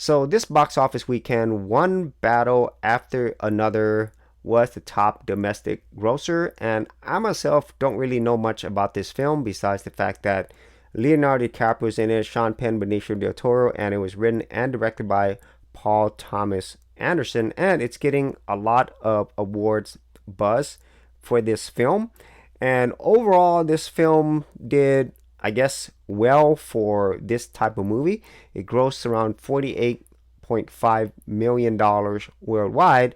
So this box office weekend, one battle after another was the top domestic grosser, and I myself don't really know much about this film besides the fact that Leonardo DiCaprio's in it, Sean Penn, Benicio del Toro, and it was written and directed by Paul Thomas Anderson, and it's getting a lot of awards buzz for this film. And overall, this film did, I guess, well for this type of movie. It grossed around $48.5 million worldwide,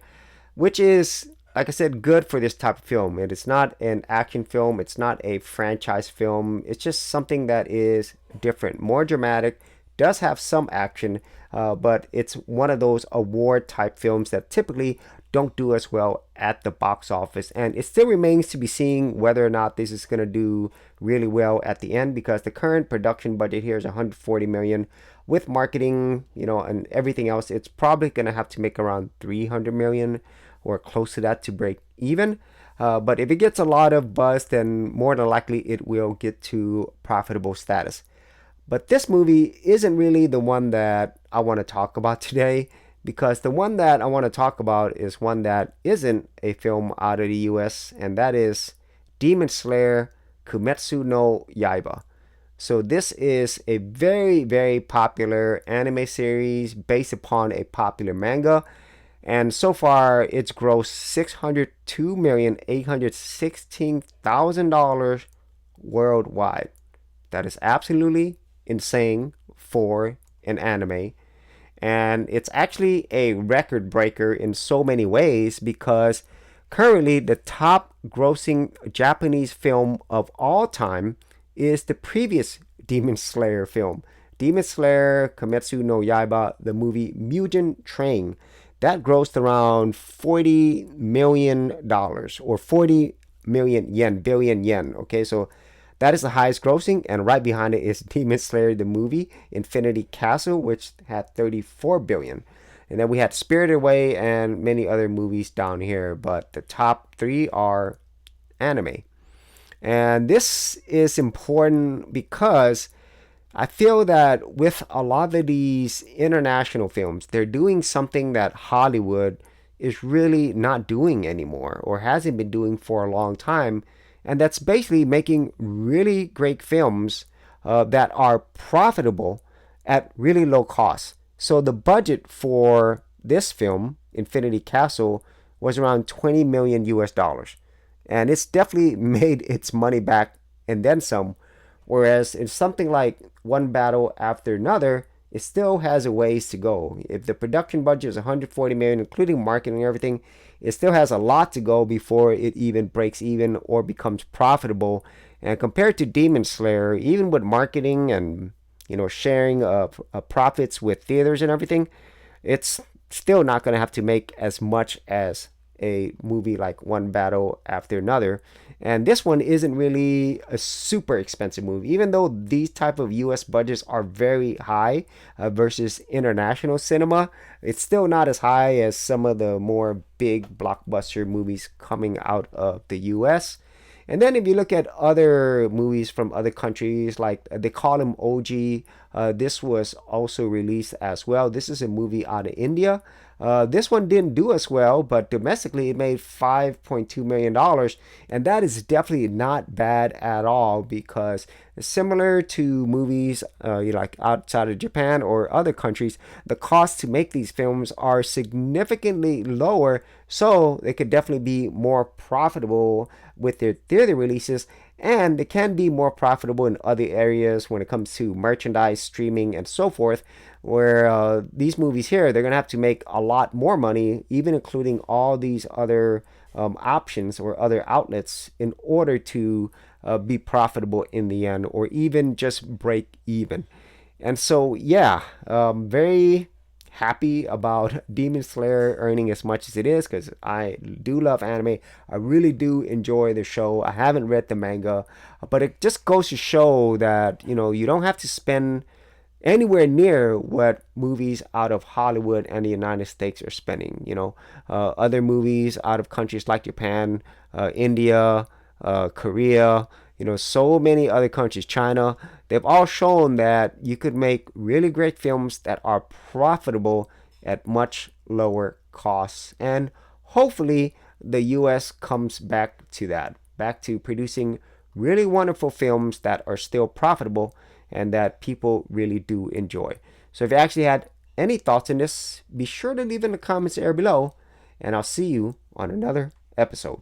which is, like I said, good for this type of film. It is not an action film. It's not a franchise film. It's just something that is different, more dramatic, does have some action, but it's one of those award type films that typically don't do as well at the box office. And it still remains to be seen whether or not this is going to do really well at the end, because the current production budget here is 140 million. With marketing, and everything else, it's probably going to have to make around 300 million or close to that to break even. But if it gets a lot of buzz, then more than likely it will get to profitable status. But this movie isn't really the one that I want to talk about today, because the one that I want to talk about is one that isn't a film out of the US, and that is Demon Slayer Kimetsu no Yaiba. So this is a very, very popular anime series based upon a popular manga. And so far, it's grossed $602,816,000 worldwide. That is absolutely insane for an anime. And it's actually a record breaker in so many ways, because currently the top grossing Japanese film of all time is the previous Demon Slayer film. Demon Slayer Kimetsu no Yaiba, the movie Mugen Train. That grossed around $40 million, or 40 million yen, billion yen. Okay, so that is the highest grossing, and right behind it is Demon Slayer the movie Infinity Castle, which had 34 billion. And then we had Spirited Away and many other movies down here, but the top three are anime. And this is important because I feel that with a lot of these international films, they're doing something that Hollywood is really not doing anymore, or hasn't been doing for a long time. And that's basically making really great films that are profitable at really low cost. So the budget for this film, Infinity Castle, was around 20 million US dollars. And it's definitely made its money back and then some. Whereas in something like One Battle After Another, it still has a ways to go. If the production budget is 140 million, including marketing and everything, it still has a lot to go before it even breaks even or becomes profitable. And compared to Demon Slayer, even with marketing and sharing of profits with theaters and everything, it's still not going to have to make as much as a movie like One Battle After Another. And this one isn't really a super expensive movie, even though these type of US budgets are very high versus international cinema. It's still not as high as some of the more big blockbuster movies coming out of the US. And then if you look at other movies from other countries, like they call them OG, this was also released as well. This is a movie out of India. This one didn't do as well, but domestically it made $5.2 million. And that is definitely not bad at all, because similar to movies like outside of Japan or other countries, the cost to make these films are significantly lower, so they could definitely be more profitable with their theater releases. And they can be more profitable in other areas when it comes to merchandise, streaming, and so forth, where these movies here, they're going to have to make a lot more money, even including all these other options or other outlets, in order to be profitable in the end, or even just break even. And so, yeah, very happy about Demon Slayer earning as much as it is, because I do love anime. I really do enjoy the show. I haven't read the manga, but it just goes to show that you don't have to spend anywhere near what movies out of Hollywood and the United States are spending. Other movies out of countries like Japan, India, Korea, So many other countries, China, they've all shown that you could make really great films that are profitable at much lower costs. And hopefully the US comes back to that, back to producing really wonderful films that are still profitable and that people really do enjoy. So if you actually had any thoughts on this, be sure to leave in the comments area below, and I'll see you on another episode.